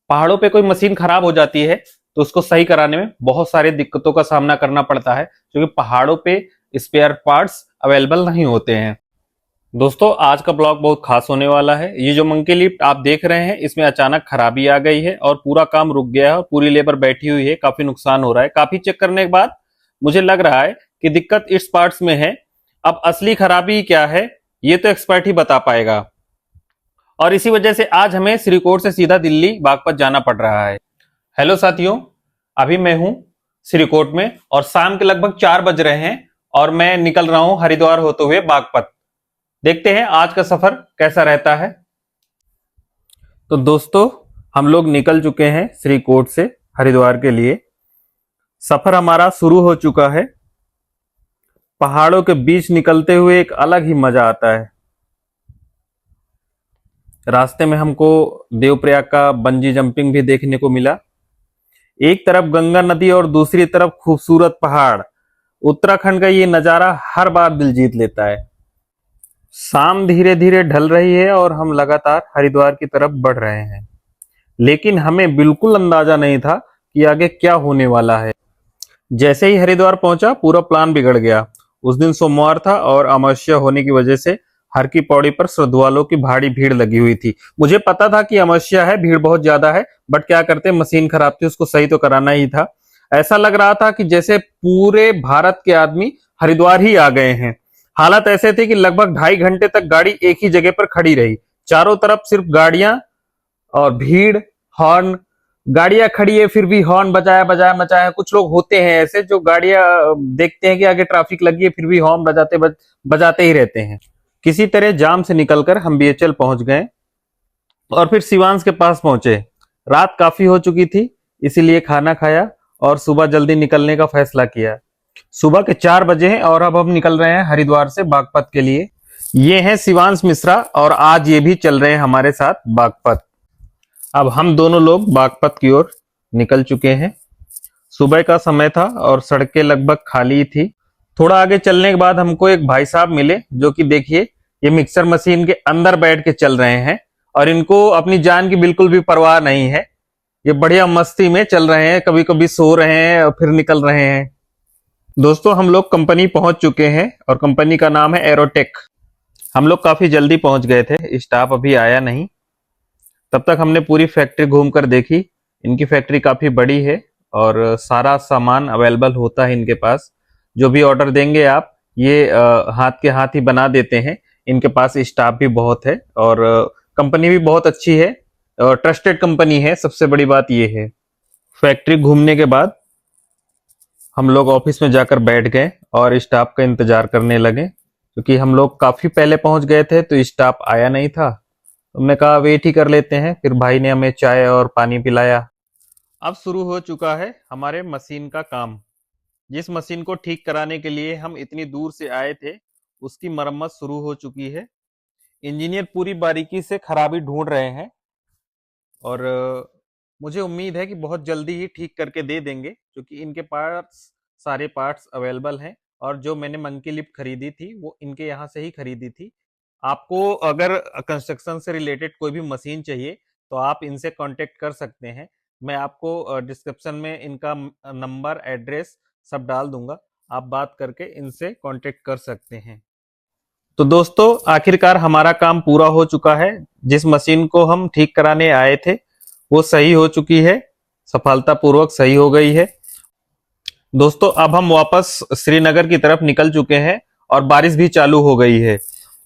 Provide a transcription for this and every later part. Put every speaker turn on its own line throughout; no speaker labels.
पहाड़ों पे कोई मशीन खराब हो जाती है तो उसको सही कराने में बहुत सारी दिक्कतों का सामना करना पड़ता है, क्योंकि पहाड़ों पे स्पेयर पार्ट्स अवेलेबल नहीं होते हैं। दोस्तों, आज का ब्लॉग बहुत खास होने वाला है। ये जो मंकी लिफ्ट आप देख रहे हैं, इसमें अचानक खराबी आ गई है और पूरा काम रुक गया है और पूरी लेबर बैठी हुई है। काफी नुकसान हो रहा है। काफी चेक करने के बाद मुझे लग रहा है कि दिक्कत इस पार्ट्स में है। अब असली खराबी क्या है ये तो एक्सपर्ट ही बता पाएगा, और इसी वजह से आज हमें श्रीकोट से सीधा दिल्ली बागपत जाना पड़ रहा है। हेलो साथियों, अभी मैं हूं श्रीकोट में और शाम के लगभग 4 बज रहे हैं और मैं निकल रहा हूं हरिद्वार होते हुए बागपत। देखते हैं आज का सफर कैसा रहता है। तो दोस्तों, हम लोग निकल चुके हैं श्रीकोट से हरिद्वार के लिए। सफर हमारा शुरू हो चुका है। पहाड़ों के बीच निकलते हुए एक अलग ही मजा आता है। रास्ते में हमको देवप्रयाग का बंजी जंपिंग भी देखने को मिला। एक तरफ गंगा नदी और दूसरी तरफ खूबसूरत पहाड़। उत्तराखंड का ये नजारा हर बार दिल जीत लेता है। शाम धीरे धीरे ढल रही है और हम लगातार हरिद्वार की तरफ बढ़ रहे हैं, लेकिन हमें बिल्कुल अंदाजा नहीं था कि आगे क्या होने वाला है। जैसे ही हरिद्वार पहुंचा, पूरा प्लान बिगड़ गया। उस दिन सोमवार था और अमावस्या होने की वजह से हर की पौड़ी पर श्रद्धालुओं की भारी भीड़ लगी हुई थी। मुझे पता था कि अमावस्या है, भीड़ बहुत ज्यादा है, बट क्या करते, मशीन खराब थी, उसको सही तो कराना ही था। ऐसा लग रहा था कि जैसे पूरे भारत के आदमी हरिद्वार ही आ गए हैं। हालत ऐसे थी कि लगभग 2.5 घंटे तक गाड़ी एक ही जगह पर खड़ी रही। चारों तरफ सिर्फ गाड़ियां और भीड़, हॉर्न। गाड़ियां खड़ी है फिर भी हॉर्न बजाया बजाया बजाया। कुछ लोग होते हैं ऐसे जो गाड़ियां देखते हैं कि आगे ट्रैफिक लगी है, फिर भी हॉर्न बजाते ही रहते हैं। किसी तरह जाम से निकलकर हम बीएचएल पहुंच गए और फिर सिवांश के पास पहुंचे। रात काफी हो चुकी थी, इसीलिए खाना खाया और सुबह जल्दी निकलने का फैसला किया। सुबह के 4 बजे हैं और अब हम निकल रहे हैं हरिद्वार से बागपत के लिए। ये हैं शिवांश मिश्रा और आज ये भी चल रहे हैं हमारे साथ बागपत। अब हम दोनों लोग बागपत की ओर निकल चुके हैं। सुबह का समय था और सड़कें लगभग खाली थी। थोड़ा आगे चलने के बाद हमको एक भाई साहब मिले जो कि देखिए, ये मिक्सर मशीन के अंदर बैठ के चल रहे हैं और इनको अपनी जान की बिल्कुल भी परवाह नहीं है। ये बढ़िया मस्ती में चल रहे हैं, कभी कभी सो रहे हैं और फिर निकल रहे हैं। दोस्तों, हम लोग कंपनी पहुंच चुके हैं और कंपनी का नाम है एरोटेक। हम लोग काफी जल्दी पहुंच गए थे, स्टाफ अभी आया नहीं। तब तक हमने पूरी फैक्ट्री घूमकर देखी। इनकी फैक्ट्री काफी बड़ी है और सारा सामान अवेलेबल होता है इनके पास। जो भी ऑर्डर देंगे आप, ये हाथ के हाथ ही बना देते हैं। इनके पास स्टाफ भी बहुत है और कंपनी भी बहुत अच्छी है और ट्रस्टेड कंपनी है। सबसे बड़ी बात ये है। फैक्ट्री घूमने के बाद हम लोग ऑफिस में जाकर बैठ गए और स्टाफ का इंतजार करने लगे, क्योंकि हम लोग काफी पहले पहुंच गए थे तो स्टाफ आया नहीं था। हमने कहा वेट ही कर लेते हैं। फिर भाई ने हमें चाय और पानी पिलाया। अब शुरू हो चुका है हमारे मशीन का काम। जिस मशीन को ठीक कराने के लिए हम इतनी दूर से आए थे, उसकी मरम्मत शुरू हो चुकी है। इंजीनियर पूरी बारीकी से खराबी ढूंढ रहे हैं और मुझे उम्मीद है कि बहुत जल्दी ही ठीक करके दे देंगे, क्योंकि इनके पास सारे पार्ट्स अवेलेबल हैं। और जो मैंने मंकी लिफ्ट खरीदी थी वो इनके यहाँ से ही खरीदी थी। आपको अगर कंस्ट्रक्शन से रिलेटेड कोई भी मशीन चाहिए तो आप इनसे कांटेक्ट कर सकते हैं। मैं आपको डिस्क्रिप्शन में इनका नंबर, एड्रेस सब डाल दूंगा। आप बात करके इनसे कांटेक्ट कर सकते हैं। तो दोस्तों, आखिरकार हमारा काम पूरा हो चुका है। जिस मशीन को हम ठीक कराने आए थे वो सही हो चुकी है, सफलतापूर्वक सही हो गई है। दोस्तों, अब हम वापस श्रीनगर की तरफ निकल चुके हैं और बारिश भी चालू हो गई है।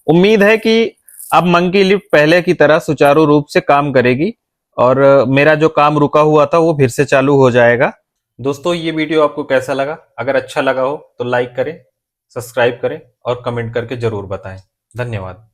उम्मीद है कि अब मंकी लिफ्ट पहले की तरह सुचारू रूप से काम करेगी और मेरा जो काम रुका हुआ था वो फिर से चालू हो जाएगा। दोस्तों, ये वीडियो आपको कैसा लगा? अगर अच्छा लगा हो तो लाइक करें, सब्सक्राइब करें और कमेंट करके जरूर बताएं। धन्यवाद।